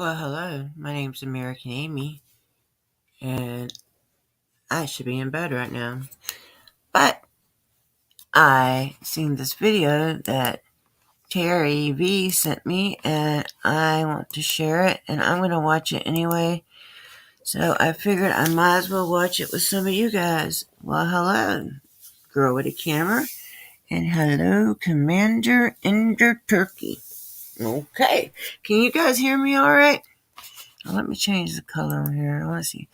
Well, hello. My name's American Amy, and I should be in bed right now. But I seen this video that Terry V sent me, and I want to share it, and I'm going to watch it anyway. So I figured I might as well watch it with some of you guys. Well, hello, girl with a camera, and hello, Commander Ender Turkey. Okay, can you guys hear me all right? Now, let me change the color on here. I want to see.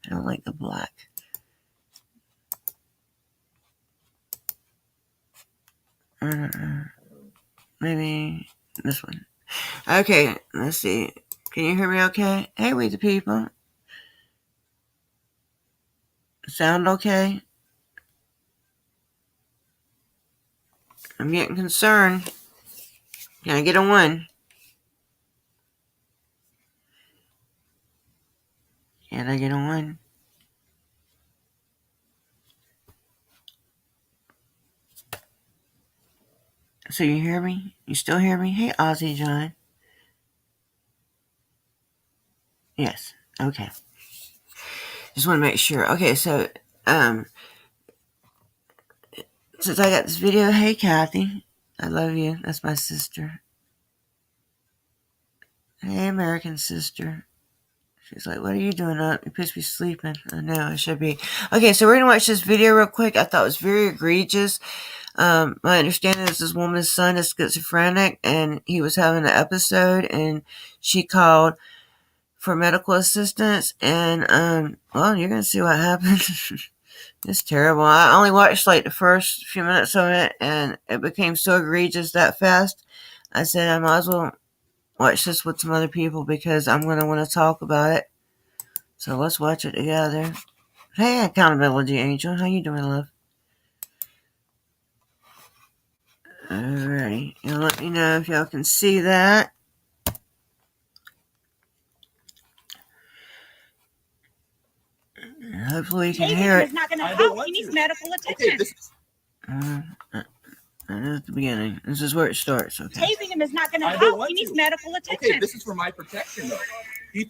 I don't like the black. Maybe this one. Okay, let's see. Can you hear me okay? Hey, we the people. Sound okay? I'm getting concerned. Can I get a 1? Can I get a 1? So you hear me? You still hear me? Hey, Ozzy John. Yes. Okay. Just want to make sure. Okay, so since I got this video, hey Kathy, I love you. That's my sister. Hey, American sister. She's like, what are you doing up? You're supposed to be sleeping. I know, I should be. Okay, so we're going to watch this video real quick. I thought it was very egregious. My understanding is this woman's son is schizophrenic, and he was having an episode, and she called for medical assistance, and, well, you're going to see what happens. It's terrible. I only watched, like, the first few minutes of it, and it became so egregious that fast. I said I might as well watch this with some other people because I'm going to want to talk about it. So let's watch it together. Hey, Accountability Angel. How you doing, love? Alrighty. And let me know if y'all can see that. Hopefully you can hear it. It's not going to help. He needs medical attention. That is the beginning. This is where it starts. Okay. Tasing him is not going to help. He needs medical attention. Okay, this is for my protection, though.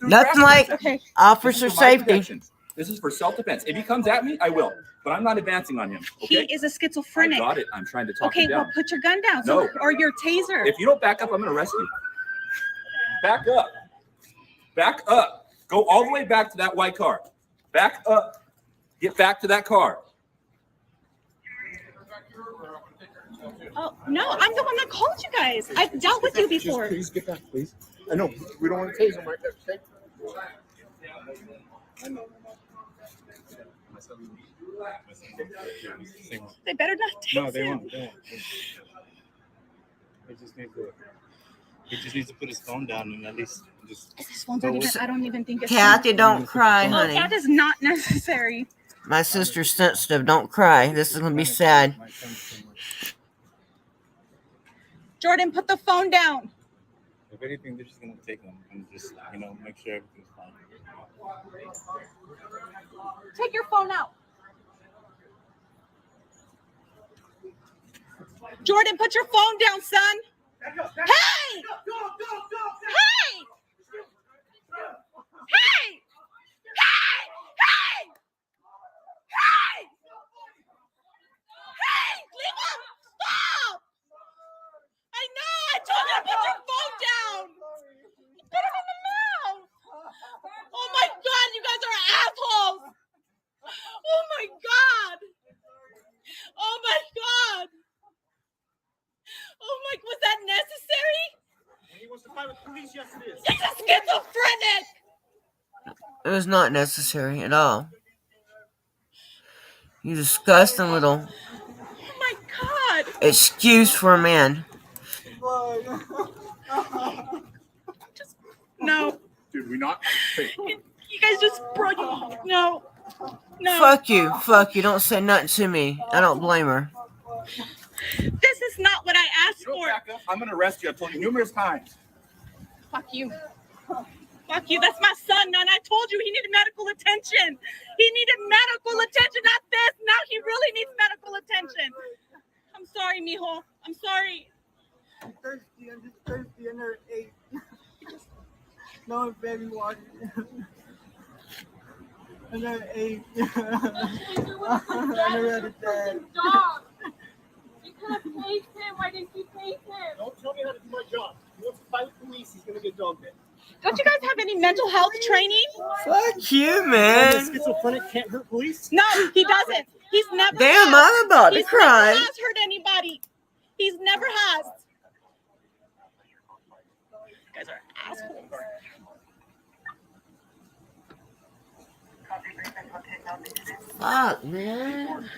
Nothing like officer safety. This is for self-defense. If he comes at me, I will. But I'm not advancing on him. Okay? He is a schizophrenic. I got it. I'm trying to talk him down. Okay, well, put your gun down. No. Or your taser. If you don't back up, I'm going to arrest you. Back up. Back up. Go all the way back to that white car. Back up. Get back to that car. Oh, no, I'm the one that called you guys. I've dealt with you before. Please get back, please. I know. We don't want to tase him right there. Okay? I know. They better not tase him. No, they won't. He just needs to put his phone down and at least just. His phone's not even, I don't even think it's. Kathy, don't cry, honey. That is not necessary. My sister's sensitive. Don't cry. This is going to be sad. Jordan, put the phone down. If anything, they're just going to take him and just, make sure everything's fine. Take your phone out. Jordan, put your phone down, son. Hey! Hey! Hey! Hey! Hey! Hey! Hey! Leave him! Stop! I know! I told you to put your phone down! You put it in the mouth! Oh my God, you guys are assholes! Oh my God! Oh my God! Oh my, was that necessary? He wants to fight with police, yes it is. He's a schizophrenic! It was not necessary at all. You disgusting little Oh my God! excuse for a man. No. Dude, we not. Hey. You guys just brought no. Fuck you. Fuck you. Don't say nothing to me. I don't blame her. This is not what I asked for. Back up, I'm going to arrest you. I've told you numerous times. Fuck you. Fuck you. That's my son, man. I told you he needed medical attention. He needed medical attention, not this. Now he really needs medical attention. I'm sorry, mijo. I'm sorry. I'm thirsty. I'm just thirsty. I never ate. No baby water. I never ate. I never had a dad. Dog. You could have tased him. Why didn't you tase him? Don't tell me how to do my job. He wants to fight with police. He's gonna get dog bit. Don't you guys have any mental health training? Fuck you, And man. schizophrenic can't hurt police. No, he doesn't. He's never. Damn, has. I'm about to He's cry. never has hurt anybody. He's never has. You guys are assholes. Fuck, man.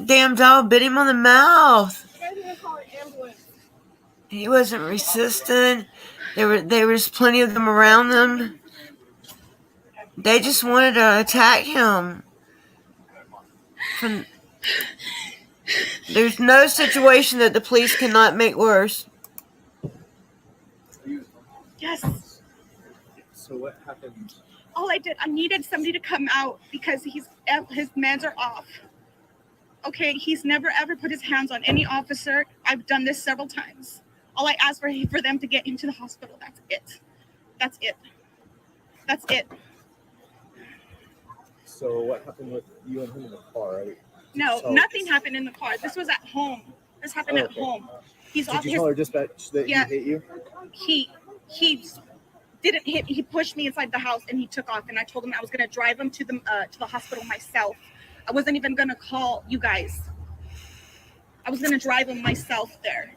Damn dog bit him on the mouth. You guys need to call an ambulance. He wasn't resistant. There was plenty of them around them. They just wanted to attack him. There's no situation that the police cannot make worse. Yes. So what happened? All I did, I needed somebody to come out because his meds are off. Okay, he's never ever put his hands on any officer. I've done this several times. All I asked for them to get him to the hospital. That's it. That's it. That's it. So what happened with you and him in the car, right? No, So- nothing happened in the car. This was at home. This happened at Okay. home. He's Did off you his. tell our dispatch that Yeah. he hit you? He didn't hit me. He pushed me inside the house and he took off. And I told him I was gonna drive him to the hospital myself. I wasn't even gonna call you guys. I was gonna drive him myself there.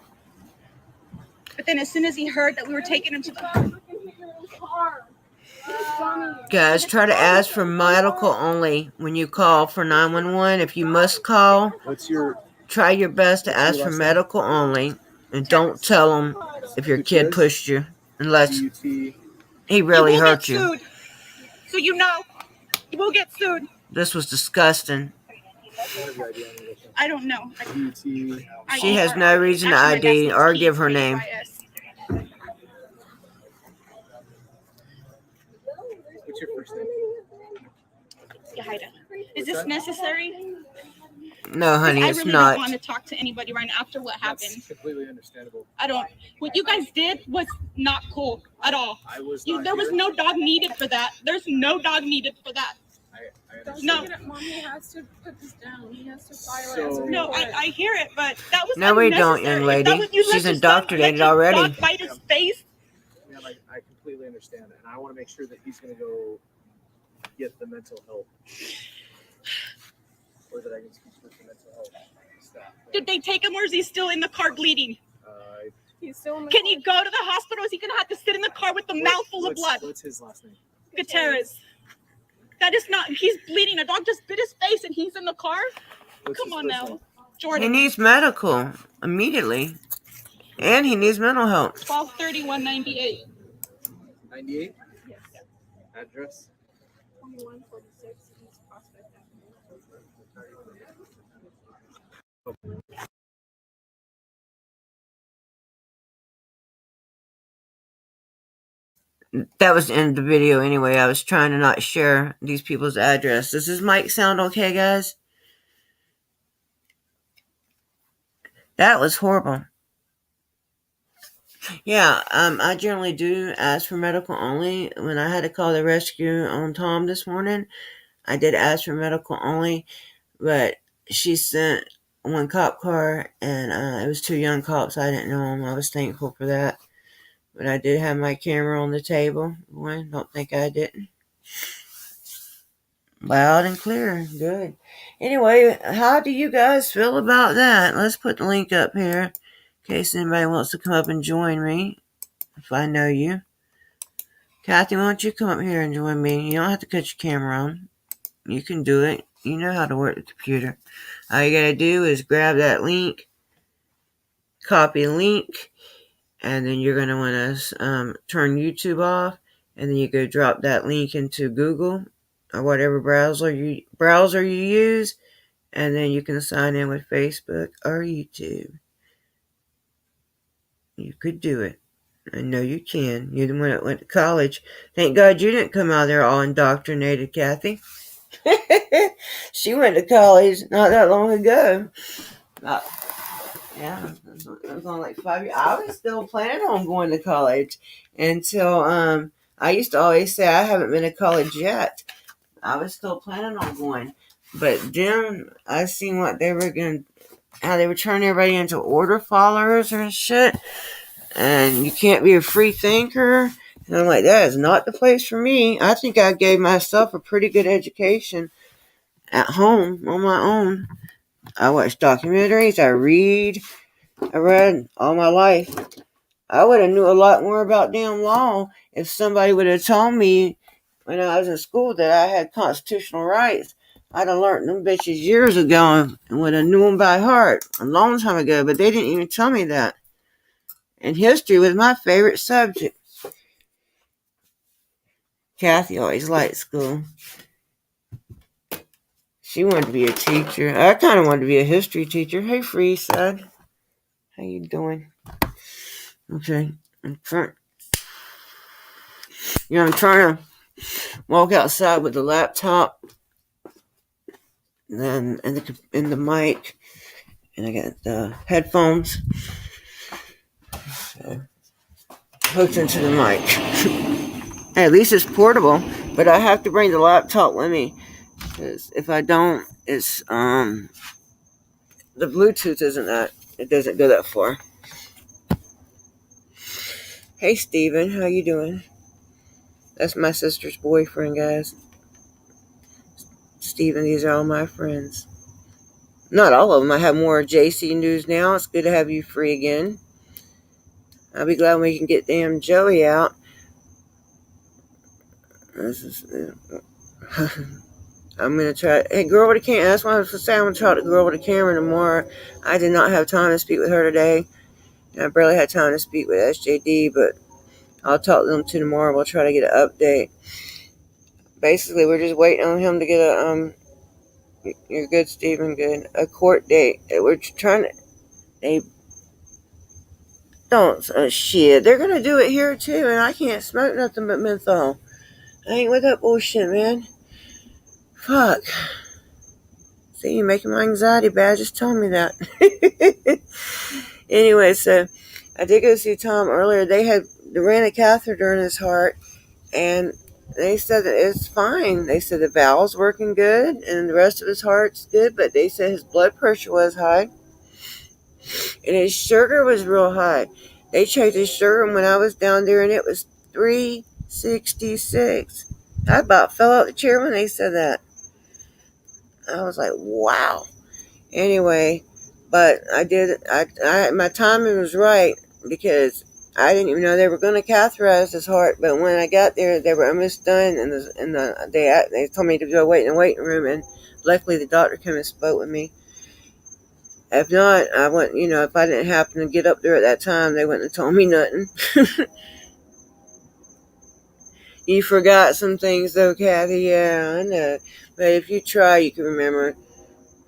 But then as soon as he heard that we were taking him to the Guys, try to ask for medical only when you call for 911. If you must call, What's your try your best to ask for medical only. And don't tell them if your kid pushed you. Unless DUT? he really you will hurt get you. sued. So you know, you will get sued. This was disgusting. I don't know. DUT? She has no reason to ID or give her name. What's your first name? Yahida. Is this necessary? No, honey, I it's really not. don't want to talk to anybody right now after what happened. That's completely understandable. I don't. What you guys did was not cool at all. I was You, not there was here. no dog needed for that. There's no dog needed for that. I understand. No. Mommy has to put this down. He has to file So- it as a No, report. I hear it, but that was No, we don't, unnecessary. young If lady. that was- you let She's your indoctrinated son- let your already. dog bite his face. Yeah, I completely understand that. And I want to make sure that he's going to go get the mental help. Or that I can speak with the mental health staff. Did they take him, or is he still in the car bleeding? He's still in the Can he go to the hospital? Is he gonna have to sit in the car with a mouthful of blood? What's his last name? Gutierrez. That is not. He's bleeding. A dog just bit his face, and he's in the car. What's Come his on first now, name? He Jordan. needs medical immediately. And he needs mental help. 123198. 98? Address? 2146 East Prospect Avenue. That was the end of the video anyway. I was trying to not share these people's address. Does this mic sound okay, guys? That was horrible. Yeah, I generally do ask for medical only. When I had to call the rescue on Tom this morning, I did ask for medical only, but she sent one cop car, and it was two young cops. I didn't know them. I was thankful for that. But I did have my camera on the table. Boy, don't think I didn't. Loud and clear. Good. Anyway, how do you guys feel about that? Let's put the link up here in case anybody wants to come up and join me. If I know you. Kathy, why don't you come up here and join me? You don't have to cut your camera on. You can do it. You know how to work the computer. All you gotta do is grab that link, copy the link, and then you're gonna want to turn YouTube off, and then you go drop that link into Google or whatever browser you use, and then you can sign in with Facebook or YouTube. You could do it. I know you can. You're the one that went to college. Thank God you didn't come out there all indoctrinated, Kathy. She went to college not that long ago. Yeah, I was on like 5 years. I was still planning on going to college until I used to always say I haven't been to college yet. I was still planning on going, but then I seen what they were going, how they were turning everybody into order followers and shit, and you can't be a free thinker. And I'm like, that is not the place for me. I think I gave myself a pretty good education at home on my own. I watch documentaries. I read all my life. I would have knew a lot more about damn law if somebody would have told me when I was in school that I had constitutional rights. I'd have learned them bitches years ago and would have knew them by heart a long time ago, but they didn't even tell me that. And history was my favorite subject. Kathy always liked school. She wanted to be a teacher. I kind of wanted to be a history teacher. Hey, Freeside. How you doing? Okay. I'm trying to walk outside with the laptop and then and the mic, and I got the headphones hooked into the mic. At least it's portable, but I have to bring the laptop with me because if I don't, it's the Bluetooth isn't that, it doesn't go that far. Hey Steven, how you doing? That's my sister's boyfriend, guys. Steven, these are all my friends. Not all of them. I have more JC news now. It's good to have you free again. I'll be glad when we can get damn Joey out. This is, I'm going to try. Hey, girl with a camera. That's why I was saying I'm going to talk to the girl with a camera tomorrow. I did not have time to speak with her today. I barely had time to speak with SJD, but I'll talk to them too tomorrow. We'll try to get an update. Basically, we're just waiting on him to get a, you're good, Stephen, good, a court date. We're trying to, they don't, shit. They're going to do it here too, and I can't smoke nothing but menthol. I ain't with that bullshit, man. Fuck. See, you're making my anxiety bad. Just tell me that. Anyway, so I did go see Tom earlier. They ran a catheter in his heart, and they said that it's fine. They said the valve's working good, and the rest of his heart's good, but they said his blood pressure was high, and his sugar was real high. They checked his sugar, and when I was down there, and it was 366. I about fell out the chair when they said that. I was like, wow. Anyway, but my timing was right because I didn't even know they were going to catheterize his heart. But when I got there, they were almost done, and they told me to go wait in the waiting room. And luckily, the doctor came and spoke with me. If not, I wouldn't. If I didn't happen to get up there at that time, they wouldn't have told me nothing. You forgot some things, though, Kathy. Yeah, I know. But if you try, you can remember.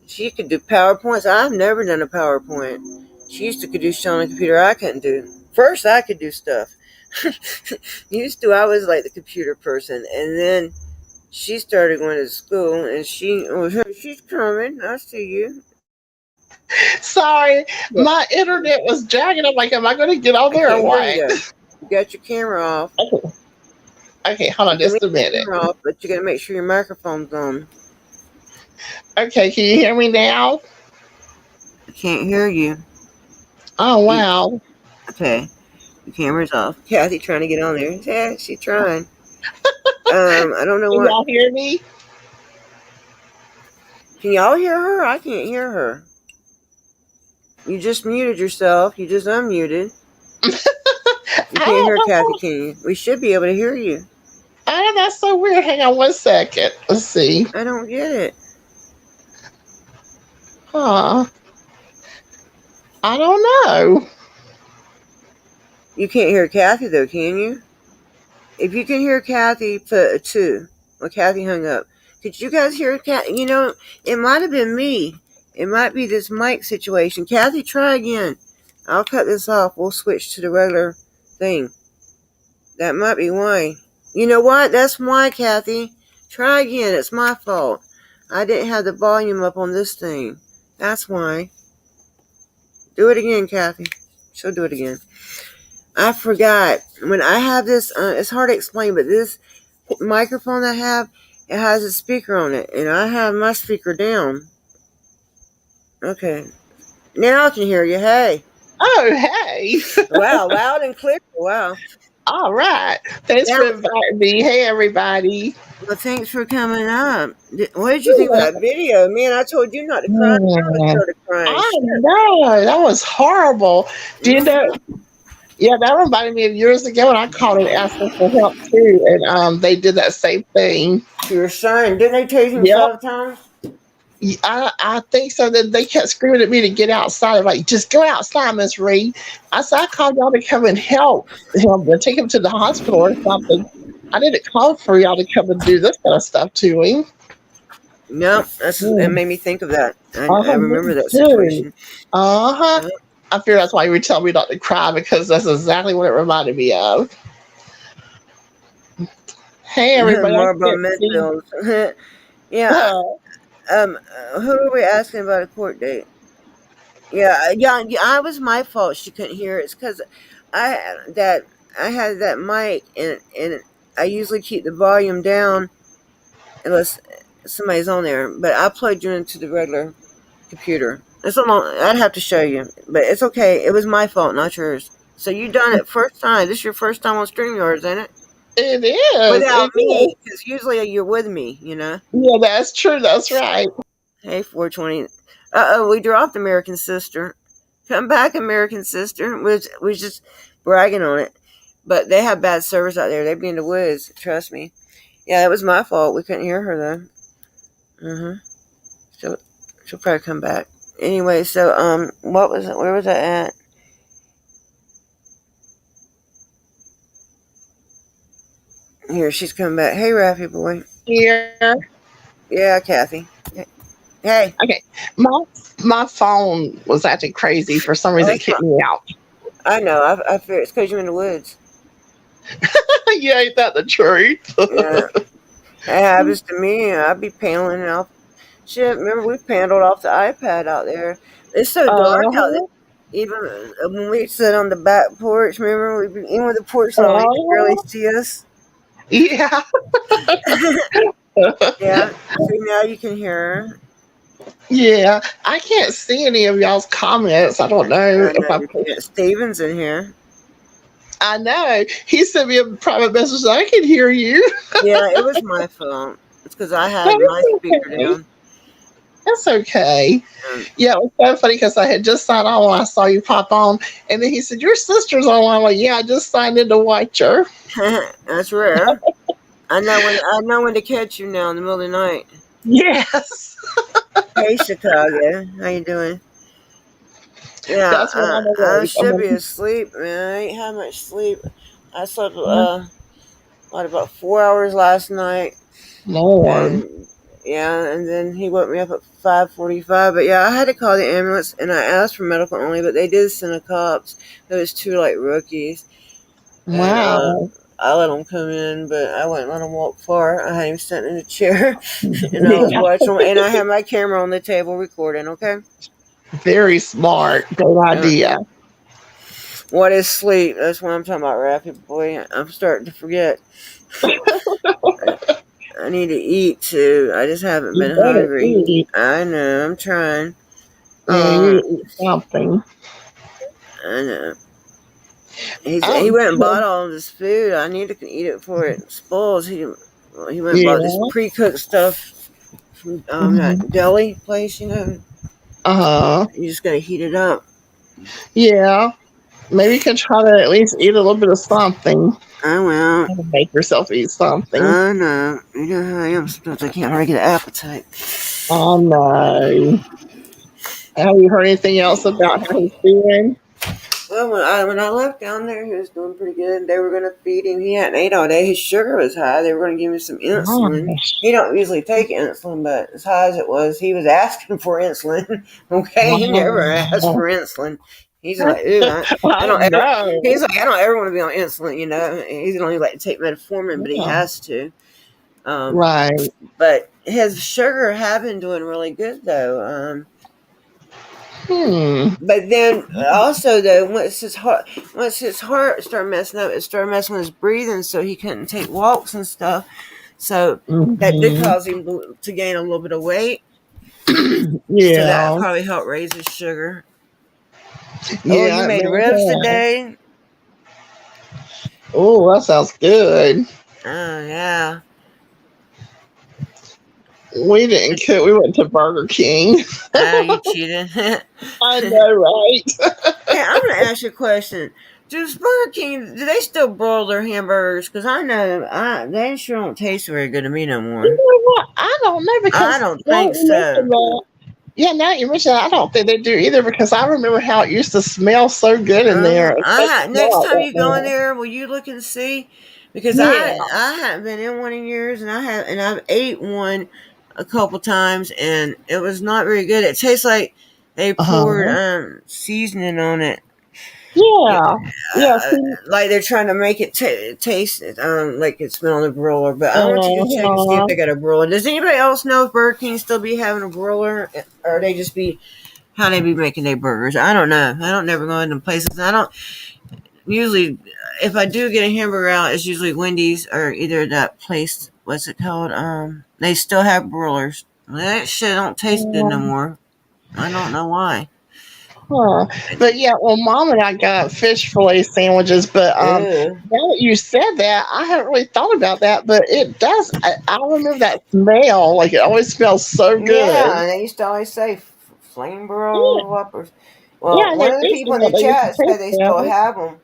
She could do PowerPoints. I've never done a PowerPoint. She used to could do shit on the computer I couldn't do. First, I could do stuff. Used to, I was like the computer person. And then she started going to school, and she's coming. I see you. Sorry, my internet was jagging. I'm like, am I going to get on there or what? You got your camera off. Okay, hold on just a minute. Off, but you got to make sure your microphone's on. Okay, can you hear me now? I can't hear you. Oh, wow. Okay, the camera's off. Kathy trying to get on there. Yeah, she's trying. I don't know Can what. y'all hear me? Can y'all hear her? I can't hear her. You just muted yourself. You just unmuted. You can't hear Kathy, can you? We should be able to hear you. Oh, that's so weird. Hang on 1 second. Let's see. I don't get it. Huh. I don't know. You can't hear Kathy, though, can you? If you can hear Kathy, put a 2. Well, Kathy hung up. Could you guys hear Kathy? It might have been me. It might be this mic situation. Kathy, try again. I'll cut this off. We'll switch to the regular thing. That might be why. You know what? That's why, Kathy. Try again. It's my fault. I didn't have the volume up on this thing. That's why. Do it again, Kathy. She'll do it again. I forgot. When I have this, it's hard to explain, but this microphone I have, it has a speaker on it, and I have my speaker down. Okay. Now I can hear you. Hey. Oh, hey. Wow, loud and clear. Wow. All right. Thanks Yeah. for inviting me. Hey, everybody. Well, thanks for coming up. What did you think of that video? Man, I told you not to cry. I started crying. I Shit. know. That was horrible. Do you know? Yeah, that reminded me of years ago when I called and asked them for help too. And they did that same thing. Your son, didn't they tase him Yep. 5 times? I think so. Then they kept screaming at me to get outside. I'm like, just go outside, Miss Reed. I said, I called y'all to come and help him and take him to the hospital or something. I didn't call for y'all to come and do this kind of stuff to him. No, that made me think of that. I remember that Too. situation. Uh-huh. I fear that's why you were telling me not to cry, because that's exactly what it reminded me of. Hey, everybody. More about Medfield. Yeah. Who are we asking about a court date? Yeah, I was my fault. She couldn't hear. It's because I had that mic, and I usually keep the volume down unless somebody's on there. But I plugged you into the regular computer. It's a long. I'd have to show you, but it's okay. It was my fault, not yours. So you done it first time. This is your first time on StreamYards, ain't it? It is. Without me, because usually you're with me, you know. Yeah, that's true. That's right. Hey, 420. We dropped American Sister. Come back, American Sister. We just bragging on it. But they have bad service out there. They'd be in the woods. Trust me. Yeah, it was my fault. We couldn't hear her, though. She'll probably come back. Anyway, so, what was it? Where was I at? Here, she's coming back. Hey, Raffy boy. Here. Yeah, Kathy. Hey. Okay. My phone was acting crazy. For some reason, it kicked me out. I know. I fear it's because you're in the woods. Yeah, ain't that the truth? Yeah. It happens to me. I'd be paneling off. Shit, remember we paneled off the iPad out there. It's so dark out there. Even when we sit on the back porch, remember, even with the porch on, you could barely see us. Yeah. Yeah. See, now you can hear her. Yeah. I can't see any of y'all's comments. I don't know if I. Steven's in here. I know. He sent me a private message. I can hear you. Yeah, it was my fault. It's because I had my speaker down. That's okay. Yeah, it was so funny because I had just signed on when I saw you pop on, and then he said, "Your sister's on." I'm like, "Yeah, I just signed in to watch her." That's rare. I know when to catch you now in the middle of the night. Yes. Hey, Chicago, how you doing? Yeah, that's what I should be asleep, man. I ain't had much sleep. I slept about 4 hours last night. Lord. And then he woke me up at 5:45. But yeah, I had to call the ambulance, and I asked for medical only, but they did send the cops. There was 2 like rookies. Wow. And, I let them come in, but I wouldn't let them walk far. I had him sitting in a chair, and I was watching them, and I had my camera on the table recording. Okay. Very smart. Good idea. What is sleep? That's what I'm talking about, Raffy boy. I'm starting to forget. I need to eat too. I just haven't been hungry. Eat. I know. I'm trying. You eat something. I know. He went and bought all of his food. I need to eat it before it spoils. He went and bought this pre-cooked stuff from that deli place, you know. You just gotta heat it up. Yeah. Maybe you can try to at least eat a little bit of something. I will. Make yourself eat something. I know. You know how I am. Sometimes I can't hardly get an appetite. Oh no. Have you heard anything else about how he's doing? Well, when I left down there, he was doing pretty good. They were going to feed him. He hadn't ate all day. His sugar was high. They were going to give him some insulin. He don't usually take insulin, but as high as it was, he was asking for insulin. Okay, he never asked for insulin. He's like, ooh, I don't ever. He's like, I don't ever want to be on insulin. You know, he's only like to take metformin, but he has to. Right. But his sugar had been doing really good though. But then also though, once his heart started messing up, it started messing with his breathing, so he couldn't take walks and stuff. So that did Hmm. cause him to gain a little bit of weight. So that Yeah. probably helped raise his sugar. Oh, you Yeah, it made may ribs have. today? Oh, that sounds good. Oh yeah. We didn't cook. We went to Burger King. Oh, you cheated. Hey, I know, right? I'm gonna ask you a question. Does Burger King, do they still broil their hamburgers? Because I know they sure don't taste very good to me no You more. know what? I don't know I because don't now think you mention so. that. Yeah, now you mention that, I don't think they do either because I remember how it used to smell so good in there. It doesn't Next smell time like you go in that there, will you look and see? Because now. I haven't been in one in years, and I've ate one a couple times, and it was not very good. It tastes like they Yeah. poured Uh-huh. seasoning on it. Yeah, Yeah. Yeah. See, like they're trying to make it taste like it's been on a broiler. But I want you to check and see if uh-huh. they got a broiler. Does anybody else know if Burger King still be having a broiler, or they just be how they be making their burgers? I don't know. I don't never go into places. I don't usually. If I do get a hamburger out, it's usually Wendy's or either that place. What's it called? They still have broilers. That shit don't taste good no more. I don't know why. Huh. But yeah, well, Mom and I got fish fillet sandwiches. But Ew. now that you said that, I haven't really thought about that. But it does. I remember that smell. Like it always smells so Yeah, good. and they used to always say flame Yeah. broil whoppers. Well, Yeah, one they of the do people in smell. the They used to chat said taste they still better. have them,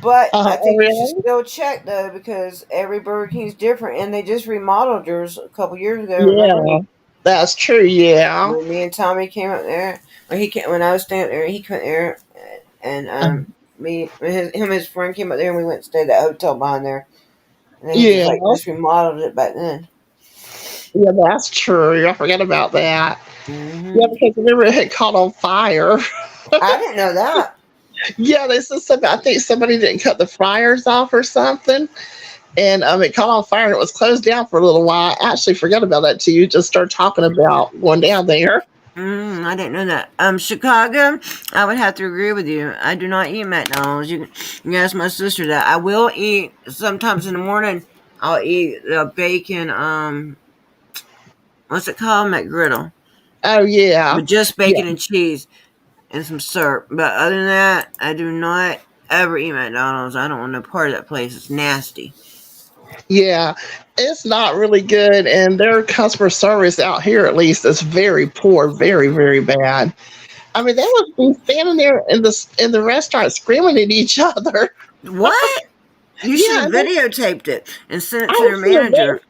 but I Oh, think you should really? still check though because every Burger King's different, and they just remodeled yours a couple years ago. Remember Yeah, that's true. Yeah. when me and Tommy came up there, or he came when I was staying there, he came there, and him and his friend came up there, and we went and stayed at that hotel behind there, and they just Yeah. like just remodeled it back then. Yeah, that's true. I forgot about that. Yeah, Hmm. because remember it had caught on fire. I didn't know that. Yeah, they said something. I think somebody didn't cut the fryers off or something, and it caught on fire and it was closed down for a little while. I actually forgot about that too. You just start talking about going down there. I didn't know that. Chicago, I would have to agree with you. I do not eat McDonald's. You can ask my sister that. I will eat sometimes in the morning. I'll eat the bacon. What's it called? McGriddle, Oh yeah, with just yeah, bacon and cheese and some syrup. But other than that, I do not ever eat McDonald's. I don't want no part of that place. It's nasty. yeah. It's not really good, and their customer service out here, at least, is very poor, very, very bad. I mean, they would be standing there in the restaurant screaming at each other. What? You should Yeah, have videotaped it and sent it I to their was manager.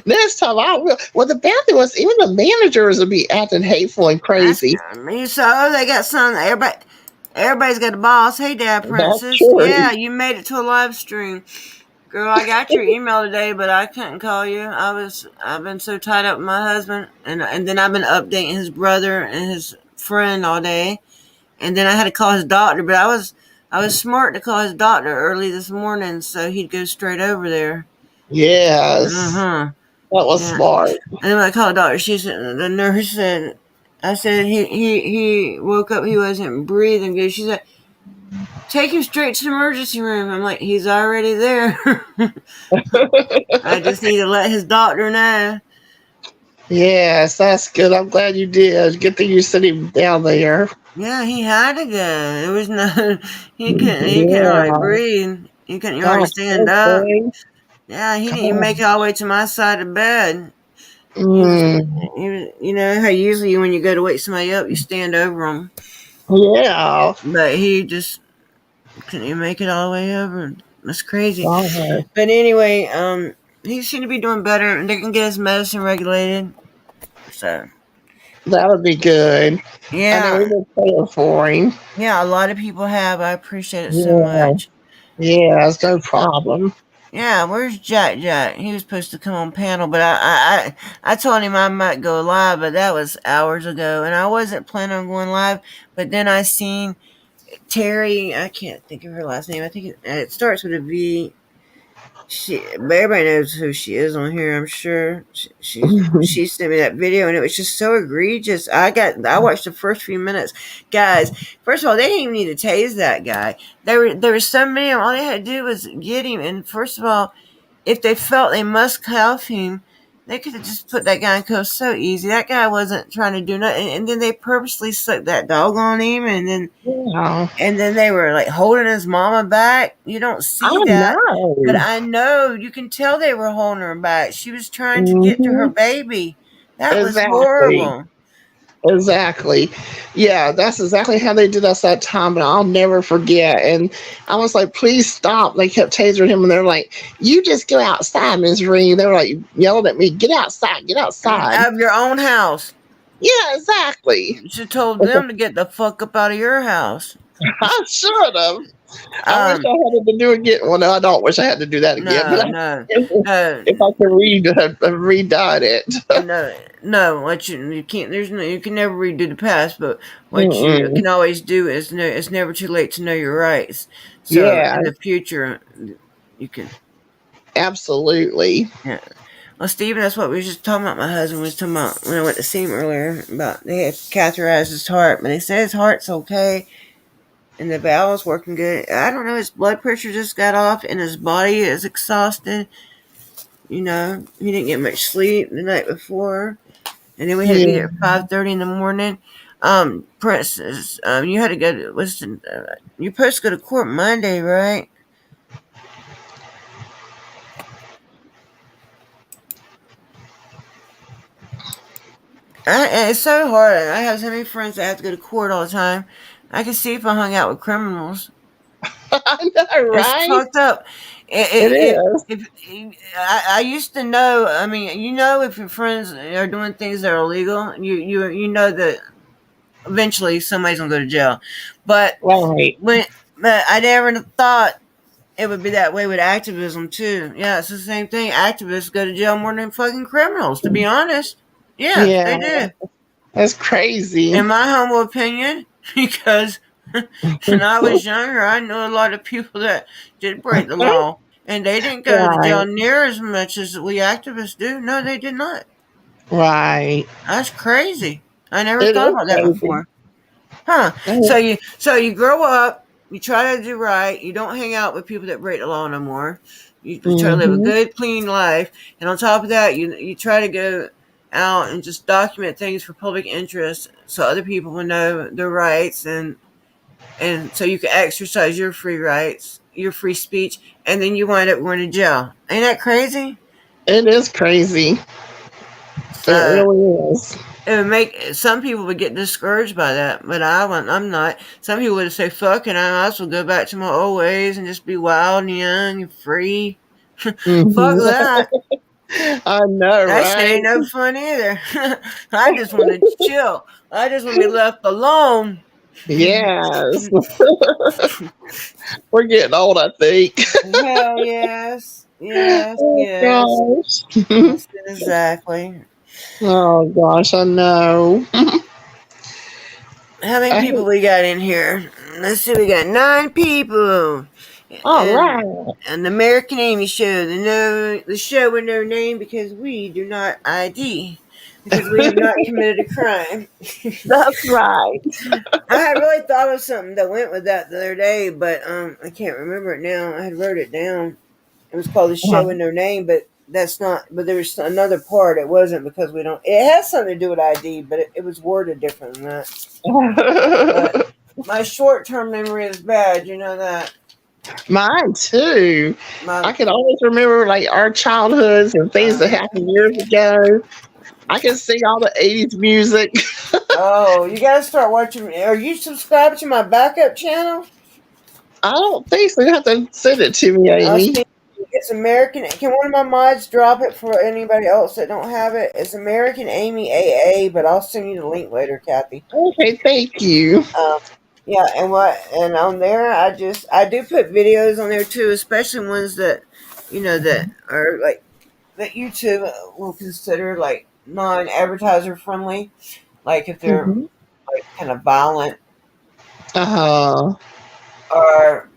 next time I will. Well, the bad thing was even the managers would be acting hateful and That's crazy. me. So they got some. Everybody's got a boss. Hey, Dad, That's Princess. true. Yeah, you made it to a live stream, girl. I got your email today, but I couldn't call you. I've been so tied up with my husband, and then I've been updating his brother and his friend all day, and then I had to call his doctor. But I was smart to call his doctor early this morning, so he'd go straight over there. Uh Yes, huh. that was Yeah. smart. And then when I called the doctor, she said the nurse said, I said he woke up, he wasn't breathing good. She said, take him straight to the emergency room. I'm like, he's already there. I just need to let his doctor know. Yes, that's good. I'm glad you did. Good thing you sent him down there. Yeah, he had to go. There was no he couldn't hardly Yeah. breathe. He couldn't hardly Gosh, stand poor up. thing. Yeah, he didn't even make God. it all the way to my side of bed. Mm, He was, you know how usually when you go to wake somebody up, you stand over them, yeah. but he just couldn't even make it all the way over. That's crazy. God. But anyway, he seemed to be doing better, and they can get his medicine regulated. So That would be good. I know we've yeah, been praying for him. yeah, a lot of people have. I appreciate it so Yeah. much. Yeah, it's no problem. Yeah, where's Jack? Jack? He was supposed to come on panel, but I told him I might go live, but that was hours ago, and I wasn't planning on going live. But then I seen Terry. I can't think of her last name. I think it starts with a V. Everybody knows who she is on here. I'm sure she sent me that video, and it was just so egregious. I watched the first few minutes, guys. First of all, they didn't even need to tase that guy. There were so many. All they had to do was get him. And first of all, if they felt they must cuff him, they could have just put that guy in cuffs so easy. That guy wasn't trying to do nothing, and then they purposely sucked that dog on him, Yeah. and then they were like holding his mama back. You don't I see that, but know. I know you can tell they were holding her back. She was trying to get to her Hmm. baby. That was Exactly. horrible. Exactly. Yeah, that's exactly how they did us that time, and I'll never forget. And I was like, please stop. They kept tasering him, and they're like, you just go outside, Ms. Reed. They were like yelling at me, get outside, get outside. Out of your own house. Yeah, exactly. You should told them to get the fuck up out of your house. I should have. I wish Um, I had to do again. Well, no, I don't wish I had to do that again. no, But no, if no. I could redone it. No, what you can't. There's no. You can never redo the past, but what you Mm-mm. can always do is know it's never too late to know your rights. So Yeah, in the future, you can. absolutely. Yeah. Well, Steven, that's what we were just talking about. My husband was talking about when I went to see him earlier about they had catheterized his heart, but they said his heart's okay and the valve's working good. I don't know. His blood pressure just got off, and his body is exhausted. You know, he didn't get much sleep the night before. And then we had to be Yeah. there at 5:30 in the morning. Princess, you had to go to you're supposed to go to court Monday, right? It's so hard. I have so many friends that have to go to court all the time. I can see if I hung out with criminals. I know, It's right? fucked up. It is. I used to know. I mean, you know, if your friends are doing things that are illegal, you know that eventually somebody's gonna go to jail. But Right. when but I never thought it would be that way with activism too. Yeah, it's the same thing. Activists go to jail more than fucking criminals, to be honest. Yeah, Yeah, they do. that's crazy. In my humble opinion, because when I was younger, I knew a lot of people that did break the law, and they didn't go to jail Right. near as much as we activists do. No, they did not. Right. That's crazy. I never It thought is about that crazy. before. Huh. So you grow up, you try to do right, you don't hang out with people that break the law no more. You try to live a Mm-hmm. good, clean life, and on top of that, you try to go out and just document things for public interest so other people will know their rights and so you can exercise your free rights, your free speech, and then you wind up going to jail. Ain't that crazy? It is crazy. It So really is. it would make some people would get discouraged by that, but I'm not. Some people would say, "Fuck it, I might as well go back to my old ways and just be wild and young and free." Fuck Hmm. that. I know, That shit right? ain't no fun either. I just want to chill. I just want to be left alone. Yes. We're getting old, I think. Hell yes, yes, Oh yes. gosh. Yes, exactly. Oh gosh, I know. How many I people hate, we got in here? Let's see, we got 9 people. all And right. an American Amy show, the show with no name because we do not ID. Because we have not committed a crime. That's right. I had really thought of something that went with that the other day, but I can't remember it now. I had wrote it down. It was called the show with no name, but that's not. But there was another part. It wasn't because we don't. It has something to do with ID, but it was worded different than that. But my short-term memory is bad. You know that. Mine too. My I can always remember like our childhoods and things that happened years ago. I can sing all the 80s music. oh, you gotta start watching. Are you subscribed to my backup channel? I don't think so. You have to send it to me, I'll Amy. see. It's American. Can one of my mods drop it for anybody else that don't have it? It's American Amy AA, but I'll send you the link later, Kathy. Okay, thank you. Um, yeah, and on there, I do put videos on there too, especially ones that that are like that YouTube will consider like non-advertiser friendly, like if they're Hmm. like kind of violent Uh-huh. or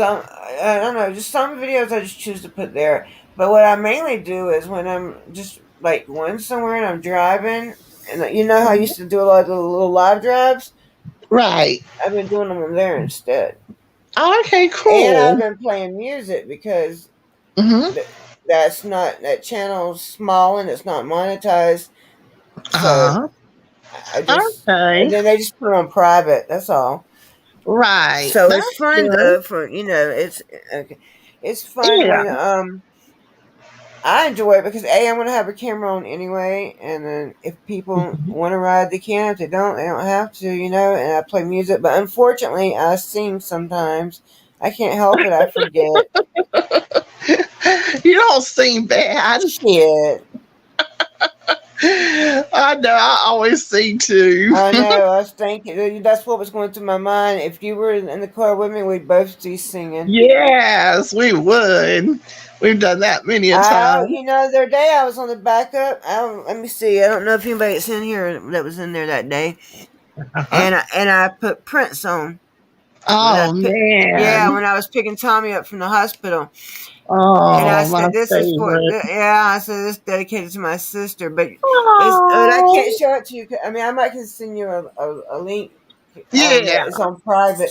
I don't know, just some videos I just choose to put there. But what I mainly do is when I'm just like going somewhere and I'm driving, and you know how I used to do a lot of the little live drives. Right. I've been doing them there instead, Okay, and I've cool. been playing music because Mm-hmm. that's not that channel's small and it's not monetized. So Uh, I just okay. and then they just put it on private. That's all. Right. So it's That's fun good. though for it's okay. It's fun Yeah. when I enjoy it because I'm gonna have a camera on anyway, and then if people Mhm. want to ride, they can. If they don't have to, And I play music, but unfortunately, I sing sometimes. I can't help it. I forget. You don't seem bad. Shit. I know. I always sing too. I know. I was thinking that's what was going through my mind. If you were in the car with me, we'd both be singing. Yes, we would. We've done that many a time. The other day I was on the backup. Let me see. I don't know if anybody's in here that was in there that day. Uh-huh. And I put Prince on when Oh yeah, man. when I was picking Tommy up from the hospital. And I Oh, my said, "This is for favorite. yeah." I said, "This is dedicated to my sister." But I can't Oh, show it to you. I mean, I might can send you a link. But yeah. it's on private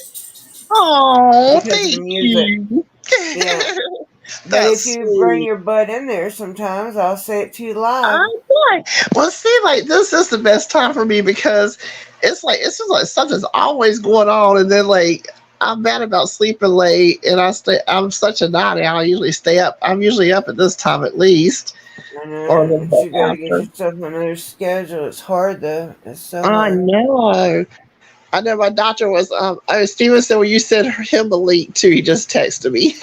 Oh, because of the thank music. you. Yeah. But if That's you bring sweet. your butt in there, sometimes I'll say it to you live. I'm like, well, see, like this is the best time for me because it's just like something's always going on, and then like I'm bad about sleeping late, and I'm such a night owl. I usually stay up. I'm usually up at this time at least, I or a know, little but bit you got to get after. yourself on another schedule. It's hard though. It's so I hard. know. I know my doctor was. Steven said, "Well, you sent him a link too." He just texted me.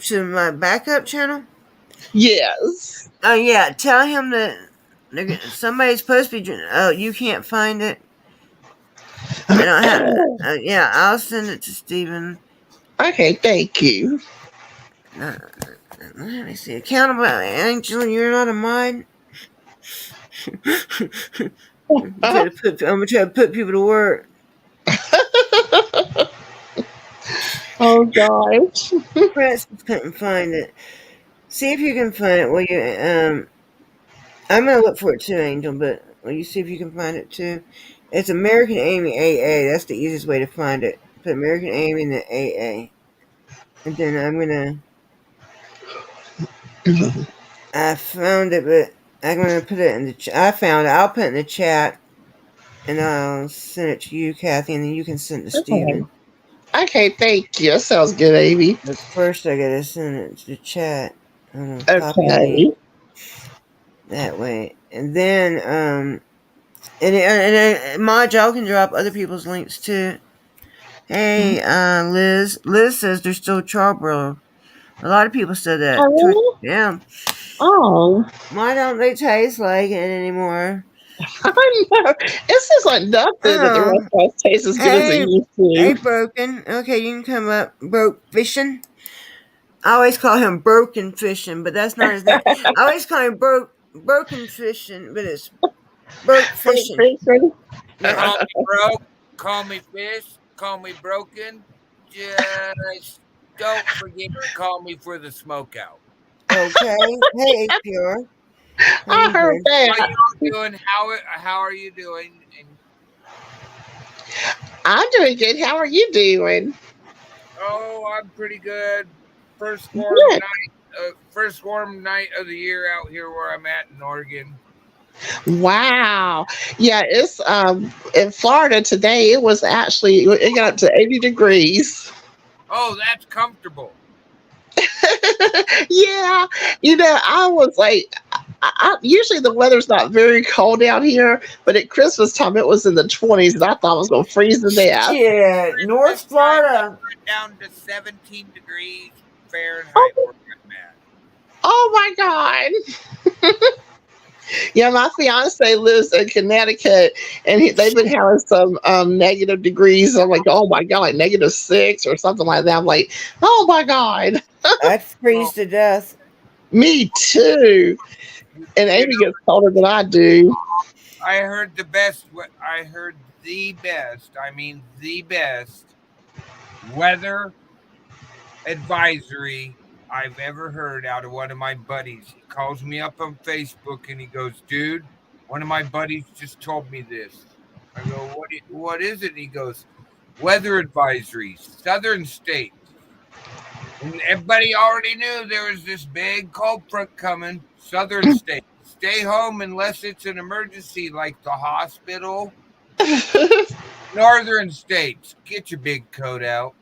To my backup channel. Yes. Oh yeah, tell him that somebody's supposed to be. Oh, you can't find it. I don't have. Yeah, I'll send it to Steven. Okay. Thank you. Uh, Let me see. Accountable Angel, you're not a mind. I'm gonna try to put people to work. Oh gosh. Francis couldn't find it. See if you can find it. Will you? I'm gonna look for it too, Angel. But will you see if you can find it too? It's American Amy AA. That's the easiest way to find it. Put American Amy in the AA, and then I'm gonna. I found it, but I'm gonna put it in the. I found it. I'll put it in the chat, and I'll send it to you, Kathy, and then you can send it to Okay. Steven. Okay, thank you. That sounds good, Amy. But first, I gotta send it to the chat. I'm gonna copy link Okay. that way, and then and Mod, y'all can drop other people's links too. Hey, Liz. Liz says there's still Charbroil. A lot of people said that. Oh, really? Yeah. Oh, Why don't they taste like it anymore? I know. It seems like nothing at the Oh, restaurant tastes as good as it hey, used hey, to. Broken. Okay, you can come up. Broke fishing. I always call him Broken Fishing, but that's not his name. I always call him Broken Fishing, but it's Broke Frank Fishing. Fishman. Yeah. Call me broke, call me fish, call me broken. Just don't forget to call me for the smokeout. Okay. Hey, HPR. How I you heard doing? How that. y'all doing? How are you doing? And I'm doing good. How are you doing? oh, I'm pretty good. First warm Good. night, first warm night of the year out here where I'm at in Oregon. Wow. Yeah, it's in Florida today. It was actually it got up to 80 degrees. Oh, that's comfortable. Yeah, I was like, usually the weather's not very cold out here, but at Christmas time it was in the 20s, and I thought I was going to freeze to death. Shit. North This time it Florida. went down to 17 degrees Fahrenheit Oh, where I'm at. oh my God. Yeah, my fiance lives in Connecticut, and they've been having some negative degrees. I'm like, oh my God, like -6 or something like that. I'm like, oh my God, I'd freeze Well, to death. me too. And you Amy know, gets colder than I do. I heard the best. I heard the best. I mean, the best weather advisory I've ever heard out of one of my buddies. He calls me up on Facebook and he goes, "Dude, one of my buddies just told me this." I go, what is it?" He goes, "Weather advisories, southern states." And everybody already knew there was this big cold front coming. Southern states, stay home unless it's an emergency like the hospital. Northern states, get your big coat out.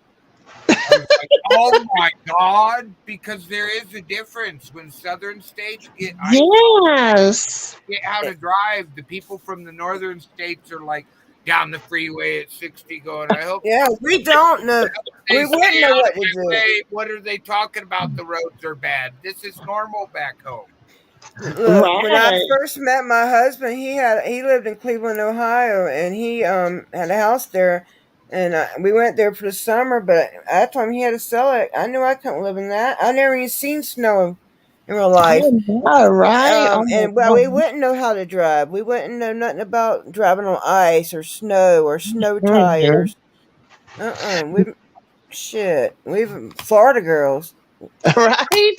I was like, oh my God, because there is a difference when southern states get Yes. get how to drive. The people from the northern states are like down the freeway at 60 going, I hope Yeah, we don't know. they We wouldn't stay know out what of to my do. way. What are they talking about? The roads are bad. This is normal back home. Look, when I Right. first met my husband, he lived in Cleveland, Ohio, and he had a house there, and we went there for the summer. But I told him he had to sell it. I knew I couldn't live in that. I never even seen snow in real life. Oh, no, right? Oh, my And well, we God. wouldn't know how to drive. We wouldn't know nothing about driving on ice or snow Mhm. tires. We shit. We've Florida girls. Right?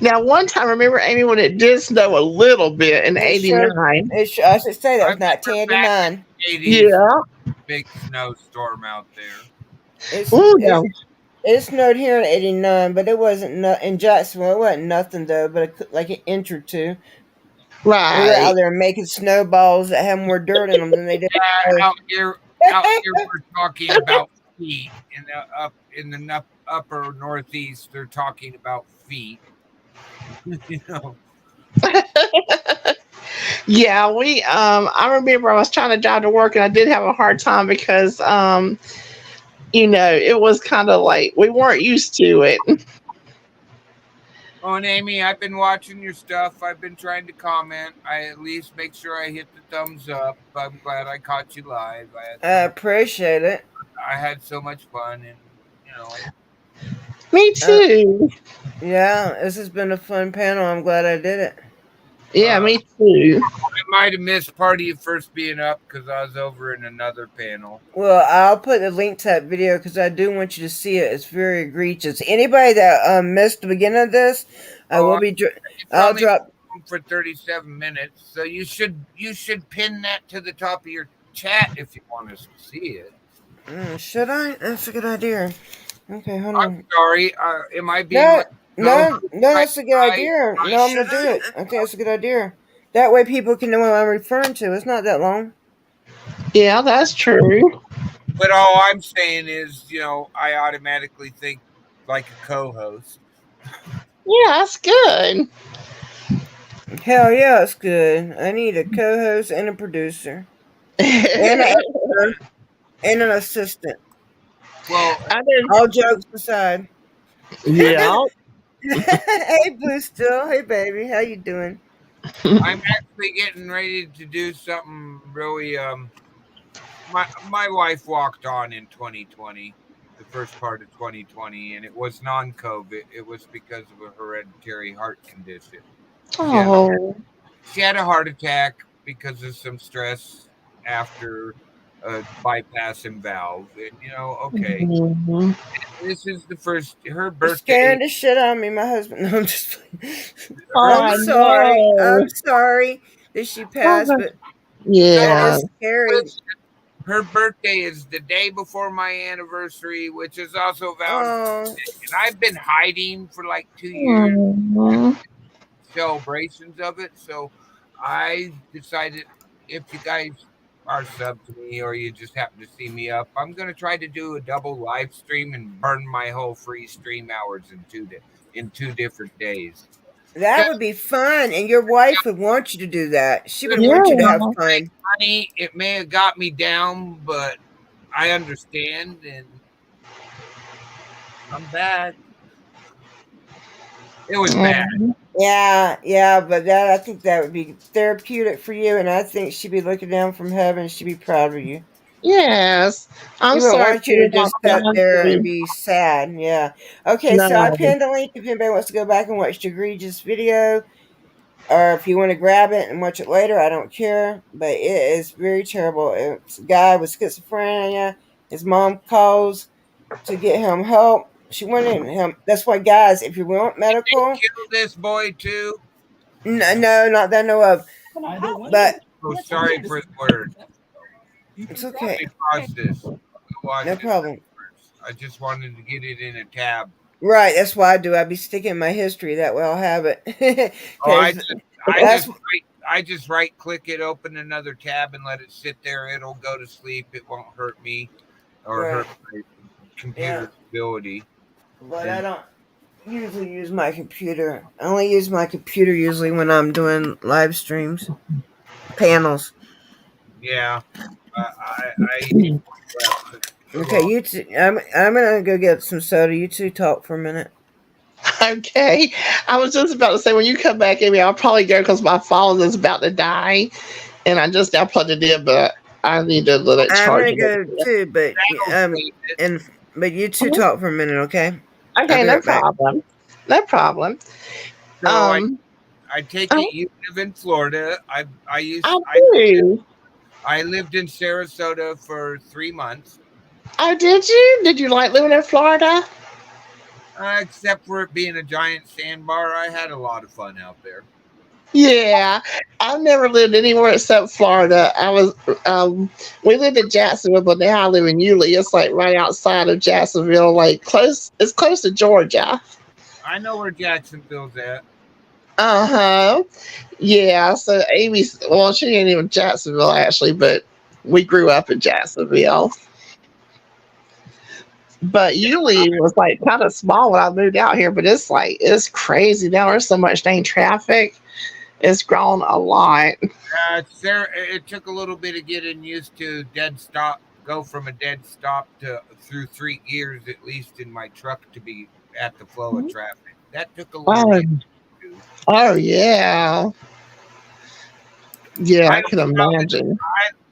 Now, one time, remember, Amy, when it did snow a little bit in It showed. '89? I should say that I was remember back 1989. in the 80s, Yeah. big snowstorm out there. It's Oh, it's no. it snowed here in '89, but it wasn't in Jacksonville. It wasn't nothing though, but like an inch or two. We were out Right. there making snowballs that had more dirt in them than they did snow. Out here, we're talking about feet. In the upper northeast, they're talking about feet. you know, Yeah, I remember I was trying to drive to work and I did have a hard time because it was kind of like we weren't used to it. Oh, and Amy, I've been watching your stuff. I've been trying to comment. I at least make sure I hit the thumbs up. I'm glad I caught you live. I appreciate it. I had so much fun, and you know, Me Uh, too. yeah, this has been a fun panel. I'm glad I did it. Yeah, uh, me too. I might have missed part of you first being up because I was over in another panel. Well, I'll put the link to that video because I do want you to see it. It's very egregious. Anybody that missed the beginning of this, I will Oh, be. it's I'll only drop. for 37 minutes, so you should pin that to the top of your chat if you want us to see it. Should I? That's a good idea. Okay, hold I'm on. sorry. Am I being No, let go? no, no. That's a good idea. No, I'm gonna do it. I think that's a good idea. That way, people can know what I'm referring to. It's not that long. Yeah, that's true. But all I'm saying is, I automatically think like a co-host. Yeah, that's good. Hell yeah, it's good. I need a co-host and a producer and an editor and an assistant. Well, I did. All jokes aside. Yeah. Hey, Blue Still. Hey, baby. How you doing? I'm actually getting ready to do something really. My wife walked on in 2020, the first part of 2020, and it was non-COVID. It was because of a hereditary heart condition. She had, Oh. she had a heart attack because of some stress after a bypass and valve. And okay, Mhm. this is the first. Her You're birthday. scaring the shit out of me, my husband. No, I'm just. Her I'm Oh sorry. no. I'm sorry that she Oh, passed, but that no, yeah. is scary. her birthday is the day before my anniversary, which is also Valentine's. Oh, And I've been hiding for like 2 years Mhm. celebrations of it. So I decided if you guys are sub to me or you just happen to see me up, I'm gonna try to do a double live stream and burn my whole free stream hours in 2 different days. that 'Cause would be fun, and your wife would want you to do that. She would it want you to have Yeah. fun. money, it may have got me down, but I understand and I'm back. It was bad. Mhm. Yeah, but that I think that would be therapeutic for you, and I think she'd be looking down from heaven. She'd be proud of you. Yes. She I'm wouldn't sorry want you for to not just sit going there and through. be sad. Yeah. Okay, so I No. pinned the link if anybody wants to go back and watch the egregious video, or if you want to grab it and watch it later, I don't care. But it is very terrible. It's a guy with schizophrenia. His mom calls to get him help She wanted him. That's why, guys, if you want medical, Kill this boy too. no, not that I know of. But Oh, sorry for the word. it's Let okay. me pause this. Watch No this problem. first. I just wanted to get it in a tab. Right, that's why I do. I be sticking my history that way. I'll have it Oh, because that's I just right click it, open another tab, and let it sit there. It'll go to sleep. It won't hurt me or right. hurt my Yeah, computer's ability. but I And don't usually use my computer. I only use my computer usually when I'm doing live streams, panels. yeah, I Okay, you two. I'm gonna go get some soda. You two talk for a minute. Okay. I was just about to say, when you come back, Amy, I'll probably go because my phone is about to die. And I just now plugged it in, but I need to let it I'm charge gonna a little go bit. too, but that'll save it. and but you two talk for a minute, okay? I'll Okay, be no right back. problem. No problem. So Um, I take it oh, you live in Florida. I do. I lived in Sarasota for 3 months. Oh, did you? Did you like living in Florida? Except for it being a giant sandbar, I had a lot of fun out there. Yeah, I've never lived anywhere except Florida. We lived in Jacksonville, but now I live in Yulee. It's like right outside of Jacksonville, like close. It's close to Georgia. I know where Jacksonville's at. Uh huh. Yeah. So Amy's, well, she ain't even Jacksonville actually, but we grew up in Jacksonville. But Yulee was like kind of small when I moved out here, but it's crazy now. There's so much dang traffic. It's grown a lot. Sarah, it took a little bit of getting used to dead stop. Go from a dead stop to through 3 gears at least in my truck to be at the flow of traffic. That took a little Oh, getting used to. oh yeah. Yeah, I I can live out in imagine.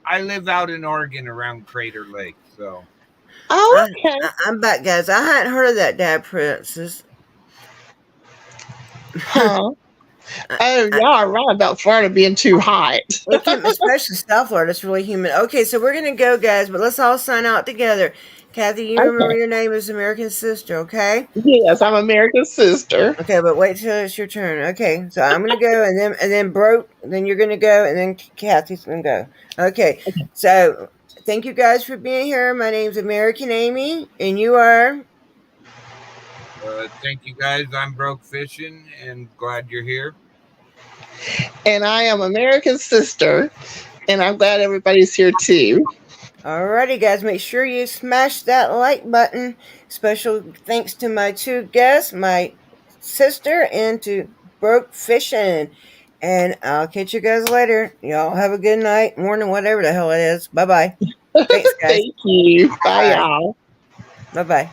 I live out in Oregon around Crater Lake, so Oh, I, okay. I'm back, guys. I hadn't heard of that, Dad Princess. Huh. I, Oh, I, y'all are right about Florida being too hot. it can, especially South Florida. It's really humid. Okay, so we're gonna go, guys. But let's all sign out together. Kathy, you remember Okay. your name is American Sister, okay? Yes, I'm America's sister. Okay, but wait till it's your turn. Okay, so I'm gonna go, and then broke. Then you're gonna go, and then Kathy's gonna go. Okay, so thank you guys for being here. My name's American Amy, and you are. thank you guys. I'm broke fishing and glad you're here. And I am America's sister. And I'm glad everybody's here too. Alrighty, guys, make sure you smash that like button. Special thanks to my two guests, my sister, and to Broke Fishing. And I'll catch you guys later. Y'all have a good night, morning, whatever the hell it is. Bye bye. Thanks, guys. Thank you. Bye, Bye. y'all. Bye bye.